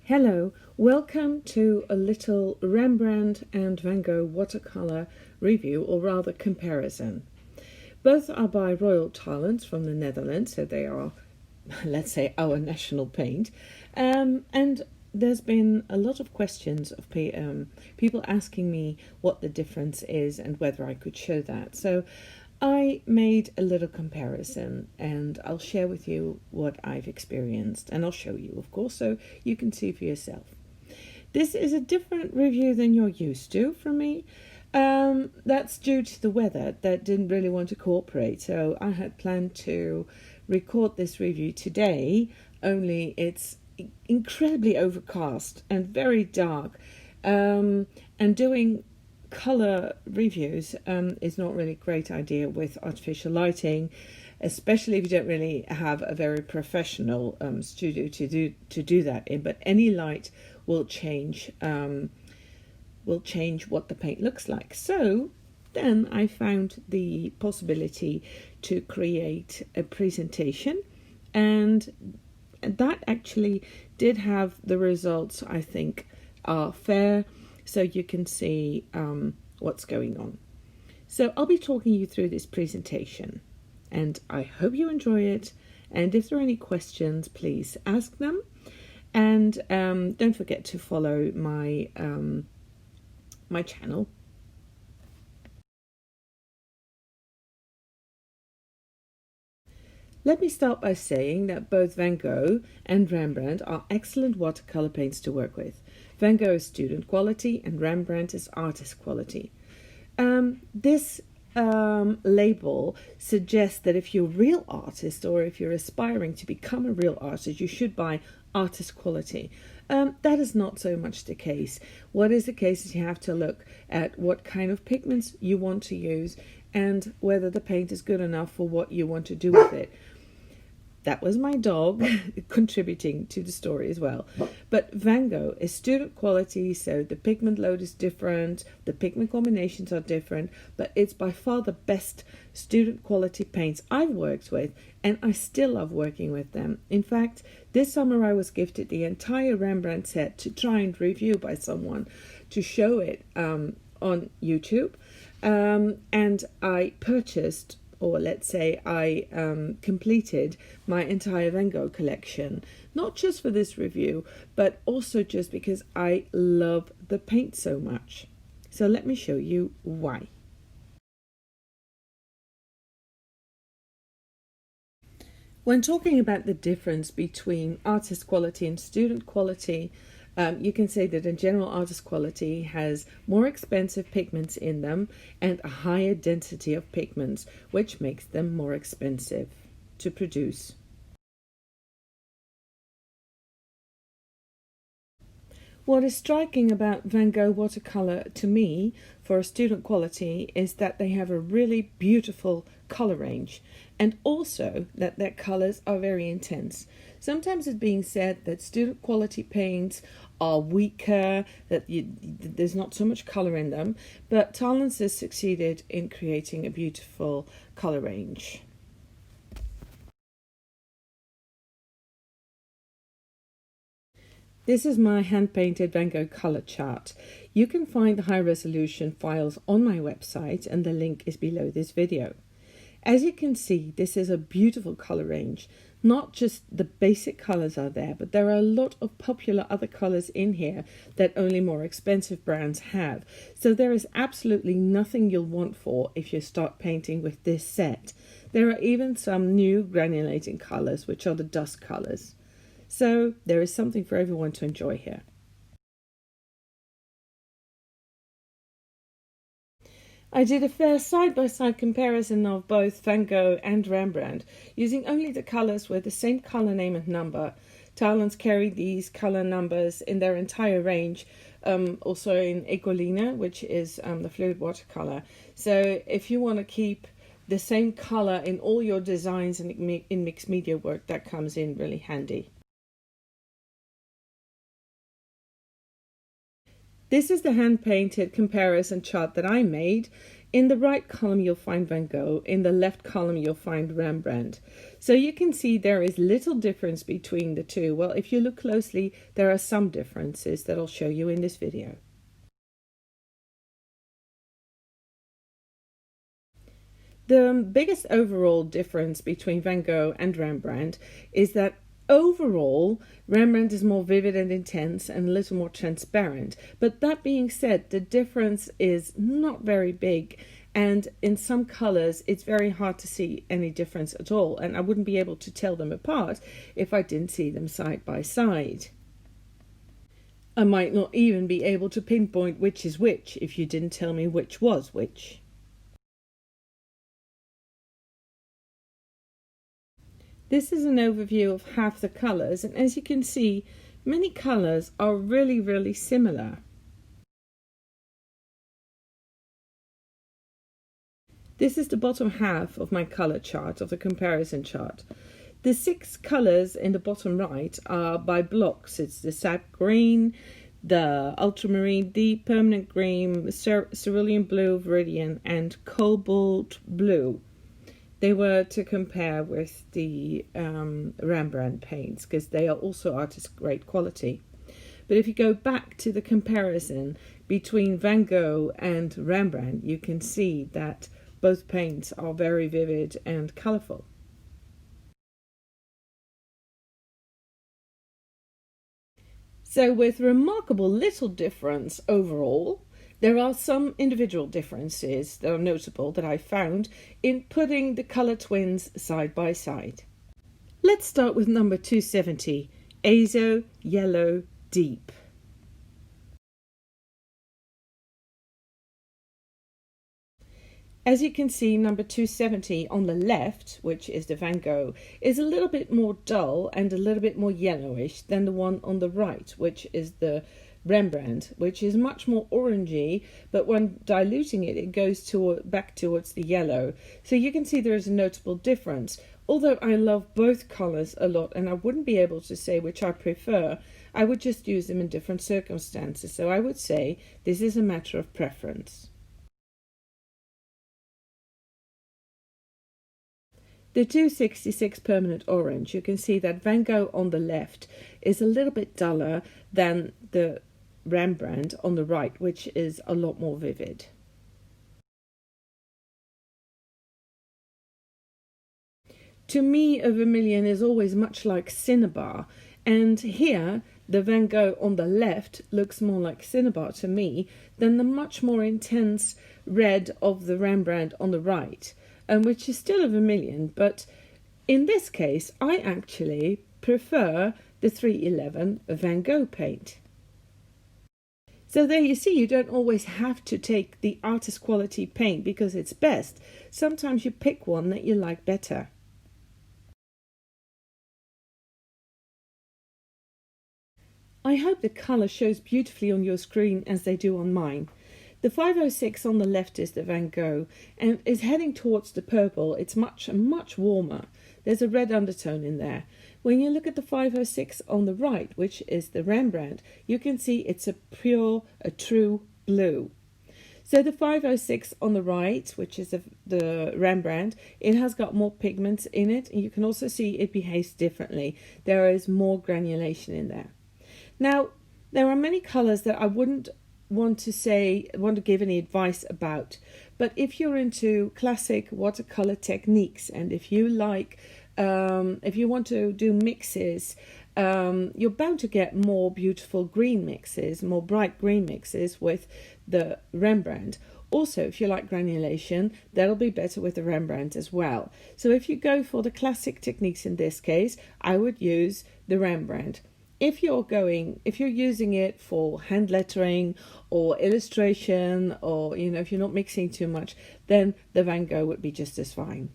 Hello, welcome to a little Rembrandt and Van Gogh watercolor review, or rather comparison. Both are by Royal Talents from the Netherlands, so they are, let's say, our national paint. And there's been a lot of questions of people asking me what the difference is and whether I could show that. So I made a little comparison and I'll share with you what I've experienced, and I'll show you, of course, so you can see for yourself. This is a different review than you're used to from me. That's due to the weather that didn't really want to cooperate. So I had planned to record this review today, only it's incredibly overcast and very dark. And doing color reviews is not really a great idea with artificial lighting, especially if you don't really have a very professional studio to do that in. But any light will change what the paint looks like. So then I found the possibility to create a presentation, and that actually did have the results I think are fair, so you can see what's going on. So I'll be talking you through this presentation, and I hope you enjoy it. And if there are any questions, please ask them. And don't forget to follow my my channel. Let me start by saying that both Van Gogh and Rembrandt are excellent watercolor paints to work with. Van Gogh is student quality and Rembrandt is artist quality. This label suggests that if you're a real artist, or if you're aspiring to become a real artist, you should buy artist quality. That is not so much the case. What is the case is you have to look at what kind of pigments you want to use and whether the paint is good enough for what you want to do with it. That was my dog contributing to the story as well. But Van Gogh is student quality, so the pigment load is different, the pigment combinations are different, but it's by far the best student quality paints I've worked with, and I still love working with them. In fact, this summer I was gifted the entire Rembrandt set to try and review by someone to show it on YouTube, and I purchased, or let's say I completed my entire Van Gogh collection, not just for this review, but also just because I love the paint so much. So let me show you why. When talking about the difference between artist quality and student quality, you can say that in general, artist quality has more expensive pigments in them and a higher density of pigments, which makes them more expensive to produce. What is striking about Van Gogh watercolor to me for a student quality is that they have a really beautiful color range, and also that their colors are very intense. Sometimes it's being said that student quality paints are weaker, that there's not so much color in them, but Talents has succeeded in creating a beautiful color range. This is my hand-painted Van Gogh color chart. You can find the high-resolution files on my website, and the link is below this video. As you can see, this is a beautiful color range. Not just the basic colors are there, but there are a lot of popular other colors in here that only more expensive brands have. So there is absolutely nothing you'll want for if you start painting with this set. There are even some new granulating colors, which are the dust colors. So there is something for everyone to enjoy here. I did a fair side-by-side comparison of both Van Gogh and Rembrandt, using only the colours with the same colour name and number. Talents carry these colour numbers in their entire range, also in Ecoline, which is the fluid watercolour. So if you want to keep the same colour in all your designs and in mixed media work, that comes in really handy. This is the hand-painted comparison chart that I made. In the right column you'll find Van Gogh, in the left column you'll find Rembrandt. So you can see there is little difference between the two. Well, if you look closely, there are some differences that I'll show you in this video. The biggest overall difference between Van Gogh and Rembrandt is that overall, Rembrandt is more vivid and intense and a little more transparent. But that being said, the difference is not very big. And in some colors, it's very hard to see any difference at all. And I wouldn't be able to tell them apart if I didn't see them side by side. I might not even be able to pinpoint which is which if you didn't tell me which was which. This is an overview of half the colors, and as you can see, many colors are really similar. This is the bottom half of my color chart, of the comparison chart. The 6 colors in the bottom right are by blocks. It's the sap green, the ultramarine deep, permanent green, cerulean blue, viridian, and cobalt blue. They were to compare with the Rembrandt paints because they are also artist grade quality. But if you go back to the comparison between Van Gogh and Rembrandt, you can see that both paints are very vivid and colourful. So with remarkable little difference overall, there are some individual differences that are notable that I found in putting the colour twins side by side. Let's start with number 270, Azo Yellow Deep. As you can see, number 270 on the left, which is the Van Gogh, is a little bit more dull and a little bit more yellowish than the one on the right, which is the Rembrandt, which is much more orangey, but when diluting it, it goes back towards the yellow. So you can see there is a notable difference. Although I love both colors a lot and I wouldn't be able to say which I prefer, I would just use them in different circumstances. So I would say this is a matter of preference. The 266 permanent orange, you can see that Van Gogh on the left is a little bit duller than the Rembrandt on the right, which is a lot more vivid. To me, a vermilion is always much like cinnabar, and here the Van Gogh on the left looks more like cinnabar to me than the much more intense red of the Rembrandt on the right, which is still a vermilion, but in this case I actually prefer the 311 Van Gogh paint. So there you see, you don't always have to take the artist quality paint because it's best. Sometimes you pick one that you like better. I hope the colour shows beautifully on your screen as they do on mine. The 506 on the left is the Van Gogh and is heading towards the purple. It's much warmer. There's a red undertone in there. When you look at the 506 on the right, which is the Rembrandt, you can see it's a true blue. So the 506 on the right, which is the Rembrandt, it has got more pigments in it. And you can also see it behaves differently. There is more granulation in there. Now, there are many colours that I wouldn't want to give any advice about, but if you're into classic watercolor techniques and if you like if you want to do mixes, you're bound to get more beautiful green mixes, more bright green mixes with the Rembrandt. Also, if you like granulation, that'll be better with the Rembrandt as well. So if you go for the classic techniques in this case, I would use the Rembrandt. If you're using it for hand lettering or illustration, or if you're not mixing too much, then the Van Gogh would be just as fine.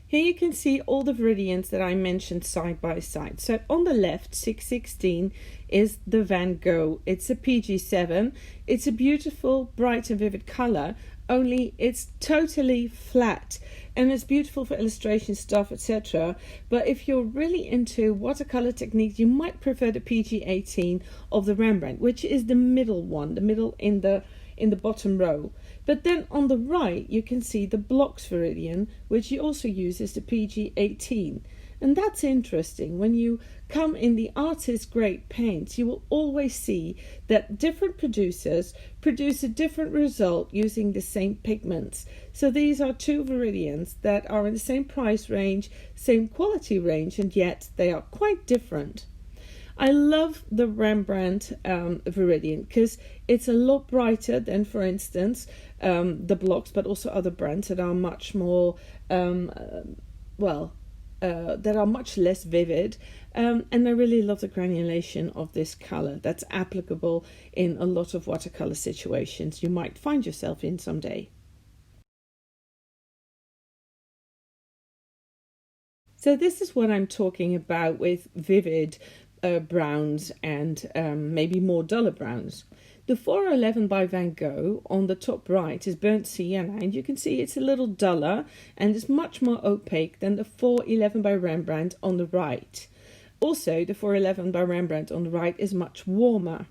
Here you can see all the viridians that I mentioned side by side. So on the left, 616 is the Van Gogh. It's a PG7. It's a beautiful, bright and vivid color. only it's totally flat and it's beautiful for illustration stuff, etc. But if you're really into watercolor techniques, you might prefer the PG18 of the Rembrandt, which is the middle one, the middle in the bottom row. But then on the right you can see the Blocks Viridian, which you also use as the PG18. And that's interesting. When you come in the artist grade paints, you will always see that different producers produce a different result using the same pigments. So these are two Viridians that are in the same price range, same quality range, and yet they are quite different. I love the Rembrandt Viridian because it's a lot brighter than, for instance, the Blocks, but also other brands that are much more, that are much less vivid. And I really love the granulation of this color that's applicable in a lot of watercolor situations you might find yourself in someday. So this is what I'm talking about with vivid browns and maybe more duller browns. The 411 by Van Gogh on the top right is burnt sienna, and you can see it's a little duller and it's much more opaque than the 411 by Rembrandt on the right. Also, the 411 by Rembrandt on the right is much warmer.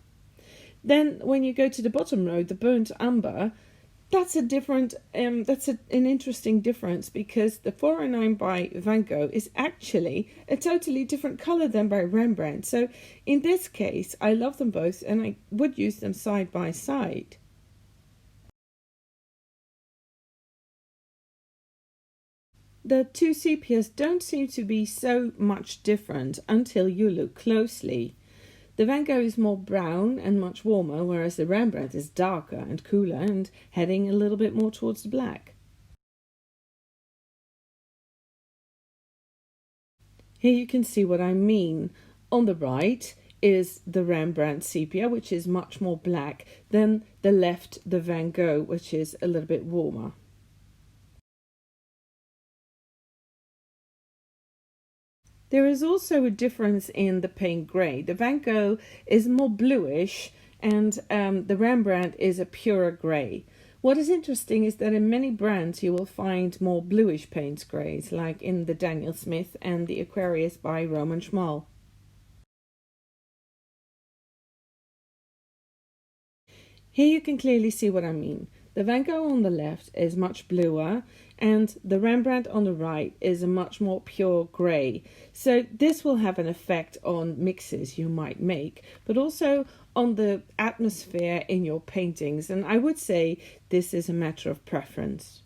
Then when you go to the bottom row, the burnt umber, that's a different, an interesting difference, because the 409 by Van Gogh is actually a totally different color than by Rembrandt. So in this case, I love them both and I would use them side by side. The two sepias don't seem to be so much different until you look closely. The Van Gogh is more brown and much warmer, whereas the Rembrandt is darker and cooler and heading a little bit more towards the black. Here you can see what I mean. On the right is the Rembrandt sepia, which is much more black, than the left, the Van Gogh, which is a little bit warmer. There is also a difference in the paint grade. The Van Gogh is more bluish and the Rembrandt is a purer grey. What is interesting is that in many brands you will find more bluish paint grades, like in the Daniel Smith and the Aquarius by Roman Schmal. Here you can clearly see what I mean. The Van Gogh on the left is much bluer and the Rembrandt on the right is a much more pure grey. So this will have an effect on mixes you might make, but also on the atmosphere in your paintings. And I would say this is a matter of preference.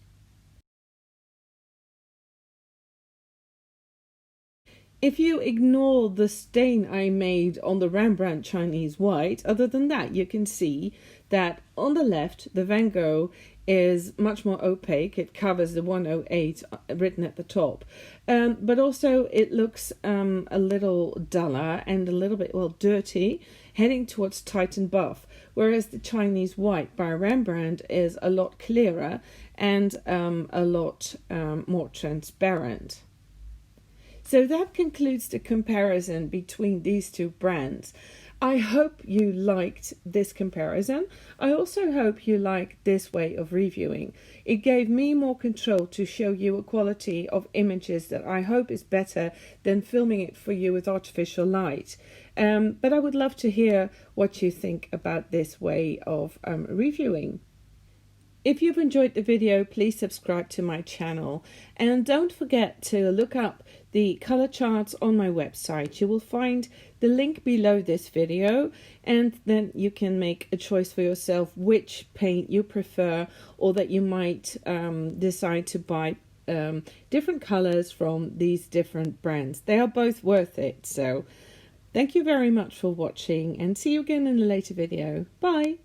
If you ignore the stain I made on the Rembrandt Chinese white, other than that, you can see that on the left, the Van Gogh is much more opaque. It covers the 108 written at the top. But also it looks a little duller and a little bit, dirty, heading towards Titan buff. Whereas the Chinese white by Rembrandt is a lot clearer and a lot more transparent. So that concludes the comparison between these two brands. I hope you liked this comparison. I also hope you like this way of reviewing. It gave me more control to show you a quality of images that I hope is better than filming it for you with artificial light. But I would love to hear what you think about this way of reviewing. If you've enjoyed the video, please subscribe to my channel and don't forget to look up the color charts on my website. You will find the link below this video and then you can make a choice for yourself which paint you prefer, or that you might decide to buy different colors from these different brands. They are both worth it. So thank you very much for watching and see you again in a later video. Bye!